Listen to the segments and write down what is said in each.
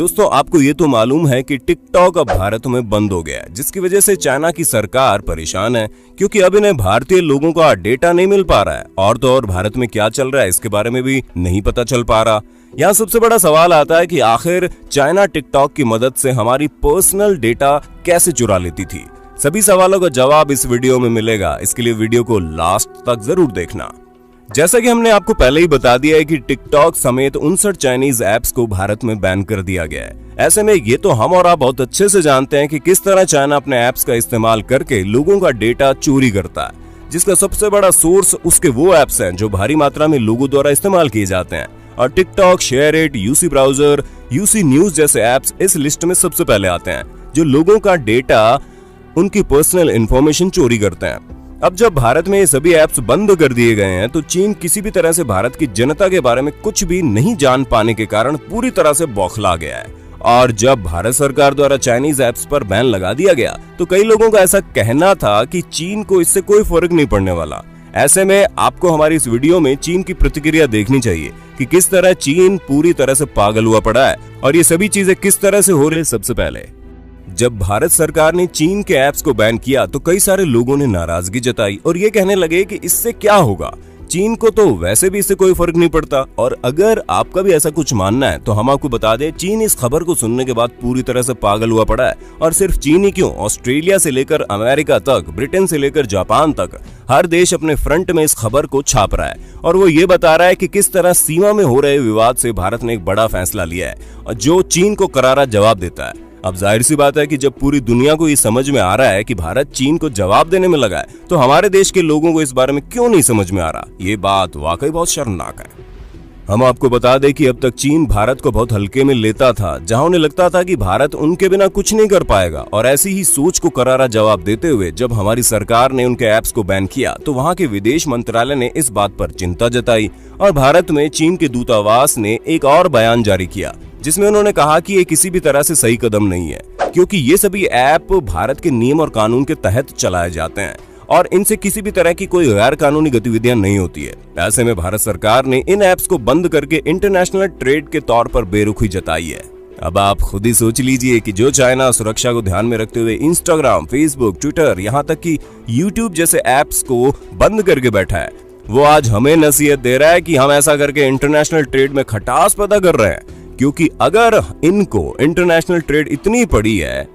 दोस्तों आपको ये तो मालूम है कि टिकटॉक अब भारत में बंद हो गया है, जिसकी वजह से चाइना की सरकार परेशान है क्योंकि अब इन्हें भारतीय लोगों का डेटा नहीं मिल पा रहा है और तो और भारत में क्या चल रहा है इसके बारे में भी नहीं पता चल पा रहा। यहाँ सबसे बड़ा सवाल आता है कि आखिर चाइना टिकटॉक की मदद से हमारी पर्सनल डेटा कैसे चुरा लेती थी। सभी सवालों का जवाब इस वीडियो में मिलेगा, इसके लिए वीडियो को लास्ट तक जरूर देखना। जैसा कि हमने आपको पहले ही बता दिया है कि टिकटॉक समेत 59 चाइनीज ऐप्स को भारत में बैन कर दिया गया है। ऐसे में ये तो हम और आप बहुत अच्छे से जानते हैं कि किस तरह चाइना अपने ऐप्स का इस्तेमाल करके लोगों का डेटा चोरी करता है, जिसका सबसे बड़ा सोर्स उसके वो ऐप्स हैं जो भारी मात्रा में लोगों द्वारा इस्तेमाल किए जाते हैं। और TikTok, SHAREit, UC browser, UC news जैसे ऐप्स इस लिस्ट में सबसे पहले आते हैं जो लोगों का डेटा, उनकी पर्सनल इंफॉर्मेशन चोरी करते हैं। अब जब भारत में ये सभी ऐप्स बंद कर दिए गए हैं तो चीन किसी भी तरह से भारत की जनता के बारे में कुछ भी नहीं जान पाने के कारण पूरी तरह से बौखला गया है। और जब भारत सरकार द्वारा चाइनीज ऐप्स पर बैन लगा दिया गया तो कई लोगों का ऐसा कहना था कि चीन को इससे कोई फर्क नहीं पड़ने वाला। ऐसे में आपको हमारी इस वीडियो में चीन की प्रतिक्रिया देखनी चाहिए कि किस तरह चीन पूरी तरह से पागल हुआ पड़ा है और ये सभी चीजें किस तरह से हो रही है। सबसे पहले जब भारत सरकार ने चीन के ऐप्स को बैन किया तो कई सारे लोगों ने नाराजगी जताई और ये कहने लगे कि इससे क्या होगा, चीन को तो वैसे भी इससे कोई फर्क नहीं पड़ता। और अगर आपका भी ऐसा कुछ मानना है तो हम आपको बता दें, चीन इस खबर को सुनने के बाद पूरी तरह से पागल हुआ पड़ा है। और सिर्फ चीन ही क्यों, ऑस्ट्रेलिया से लेकर अमेरिका तक, ब्रिटेन से लेकर जापान तक हर देश अपने फ्रंट में इस खबर को छाप रहा है और वो ये बता रहा है कि किस तरह सीमा में हो रहे विवाद से भारत ने एक बड़ा फैसला लिया है जो चीन को करारा जवाब देता है। अब जाहिर सी बात है कि जब पूरी दुनिया को ये समझ में आ रहा है कि भारत चीन को जवाब देने में लगा है तो हमारे देश के लोगों को इस बारे में क्यों नहीं समझ में आ रहा। ये बात वाकई बहुत शर्मनाक है। हम आपको बता दें कि अब तक चीन भारत को बहुत हल्के में लेता था, जहां उन्हें लगता था कि भारत उनके बिना कुछ नहीं कर पाएगा। और ऐसी ही सोच को करारा जवाब देते हुए जब हमारी सरकार ने उनके ऐप्स को बैन किया तो वहां के विदेश मंत्रालय ने इस बात पर चिंता जताई और भारत में चीन के दूतावास ने एक और बयान जारी किया जिसमें उन्होंने कहा कि ये किसी भी तरह से सही कदम नहीं है क्योंकि ये सभी ऐप भारत के नियम और कानून के तहत चलाए जाते हैं और इनसे किसी भी तरह की कोई गैर कानूनी गतिविधियां नहीं होती है। ऐसे में भारत सरकार ने इन ऐप्स को बंद करके इंटरनेशनल ट्रेड के तौर पर बेरुखी जताई है। अब आप खुद ही सोच लीजिए कि जो चाइना सुरक्षा को ध्यान में रखते हुए इंस्टाग्राम, फेसबुक, ट्विटर, यहाँ तक कि यूट्यूब जैसे ऐप्स को बंद करके बैठा है, वो आज हमें नसीहत दे रहा है कि हम ऐसा करके इंटरनेशनल ट्रेड में खटास पैदा कर रहे हैं। क्योंकि अगर इनको इंटरनेशनल ट्रेड इतनी पड़ी है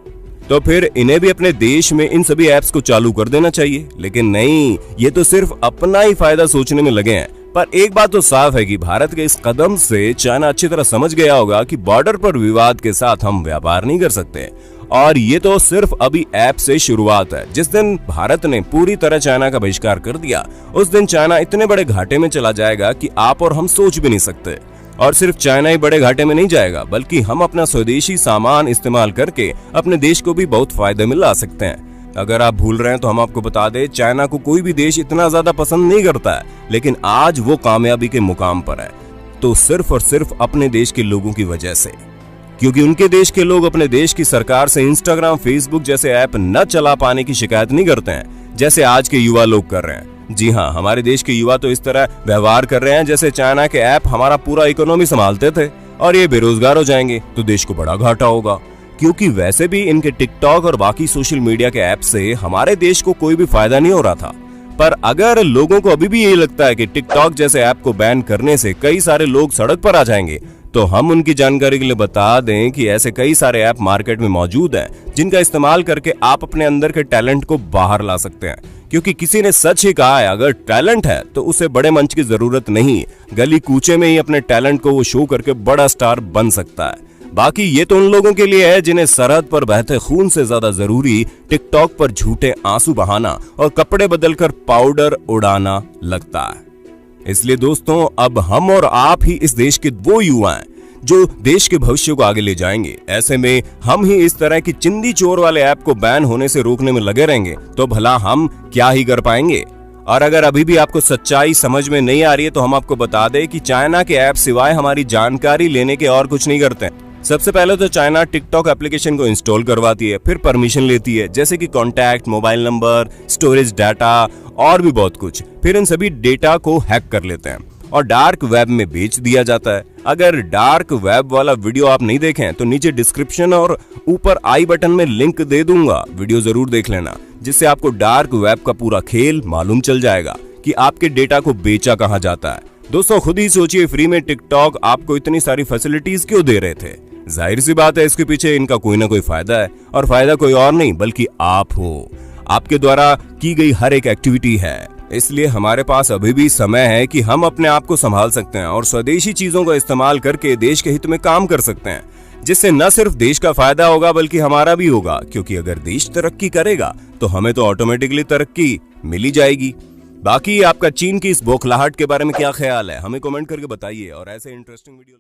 तो फिर इन्हें भी अपने देश में इन सभी ऐप्स को चालू कर देना चाहिए। लेकिन नहीं, ये तो सिर्फ अपना ही फायदा सोचने में लगे हैं। पर एक बात तो साफ है कि भारत के इस कदम से चाइना अच्छी तरह समझ गया होगा कि बॉर्डर पर विवाद के साथ हम व्यापार नहीं कर सकते। और ये तो सिर्फ अभी ऐप से शुरुआत है। जिस दिन भारत ने पूरी तरह चाइना का बहिष्कार कर दिया उस दिन चाइना इतने बड़े घाटे में चला जाएगा कि आप और हम सोच भी नहीं सकते। और सिर्फ चाइना ही बड़े घाटे में नहीं जाएगा बल्कि हम अपना स्वदेशी सामान इस्तेमाल करके अपने देश को भी बहुत फायदे में ला सकते हैं। अगर आप भूल रहे हैं तो हम आपको बता दें, चाइना को कोई भी देश इतना ज्यादा पसंद नहीं करता है, लेकिन आज वो कामयाबी के मुकाम पर है तो सिर्फ और सिर्फ अपने देश के लोगों की वजह से, क्योंकि उनके देश के लोग अपने देश की सरकार से इंस्टाग्राम, फेसबुक जैसे ऐप न चला पाने की शिकायत नहीं करते हैं जैसे आज के युवा लोग कर रहे हैं। जी हाँ, हमारे देश के युवा तो इस तरह व्यवहार कर रहे हैं जैसे चाइना के ऐप हमारा पूरा इकोनॉमी संभालते थे और ये बेरोजगार हो जाएंगे तो देश को बड़ा घाटा होगा। क्योंकि वैसे भी इनके टिकटॉक और बाकी सोशल मीडिया के ऐप से हमारे देश को कोई भी फायदा नहीं हो रहा था। पर अगर लोगों को अभी भी यही लगता है कि टिकटॉक जैसे ऐप को बैन करने से कई सारे लोग सड़क पर आ जाएंगे तो हम उनकी जानकारी के लिए बता दें कि ऐसे कई सारे ऐप मार्केट में मौजूद हैं जिनका इस्तेमाल करके आप अपने अंदर के टैलेंट को बाहर ला सकते हैं। क्योंकि किसी ने सच ही कहा है, अगर टैलेंट है तो उसे बड़े मंच की जरूरत नहीं, गली कूचे में ही अपने टैलेंट को वो शो करके बड़ा स्टार बन सकता है। बाकी ये तो उन लोगों के लिए है जिन्हें सरहद पर बहते खून से ज्यादा जरूरी टिकटॉक पर झूठे आंसू बहाना और कपड़े बदलकर पाउडर उड़ाना लगता है। इसलिए दोस्तों, अब हम और आप ही इस देश के वो युवा हैं जो देश के भविष्य को आगे ले जाएंगे। ऐसे में हम ही इस तरह की चिंदी चोर वाले ऐप को बैन होने से रोकने में लगे रहेंगे तो भला हम क्या ही कर पाएंगे। और अगर अभी भी आपको सच्चाई समझ में नहीं आ रही है तो हम आपको बता दें कि चाइना के ऐप सिवाय हमारी जानकारी लेने के और कुछ नहीं करते। सबसे पहले तो चाइना टिकटॉक एप्लीकेशन को इंस्टॉल करवाती है, फिर परमिशन लेती है जैसे कि contact, mobile number, storage data और भी बहुत कुछ। फिर इन सभी डेटा को हैक कर लेते हैं और डार्क वेब में बेच दिया जाता है। अगर डार्क वेब वाला वीडियो आप नहीं देखें तो नीचे डिस्क्रिप्शन और ऊपर आई बटन में लिंक दे दूंगा, वीडियो जरूर देख लेना, जिससे आपको डार्क वेब का पूरा खेल मालूम चल जाएगा कि आपके डेटा को बेचा कहां जाता है। दोस्तों खुद ही सोचिए, फ्री में टिकटॉक आपको इतनी सारी फैसिलिटीज क्यों दे रहे थे? जाहिर सी बात है इसके पीछे इनका कोई ना कोई फायदा है, और फायदा कोई और नहीं बल्कि आप हो। आपके द्वारा की गई हर एक एक्टिविटी है, इसलिए हमारे पास अभी भी समय है कि हम अपने आप को संभाल सकते हैं और स्वदेशी चीजों का इस्तेमाल करके देश के हित में काम कर सकते हैं, जिससे न सिर्फ देश का फायदा होगा बल्कि हमारा भी होगा। क्योंकि अगर देश तरक्की करेगा तो हमें तो ऑटोमेटिकली तरक्की मिल ही जाएगी। बाकी आपका चीन की इस बौखलाहट के बारे में क्या ख्याल है, हमें कमेंट करके बताइए। और ऐसे इंटरेस्टिंग वीडियो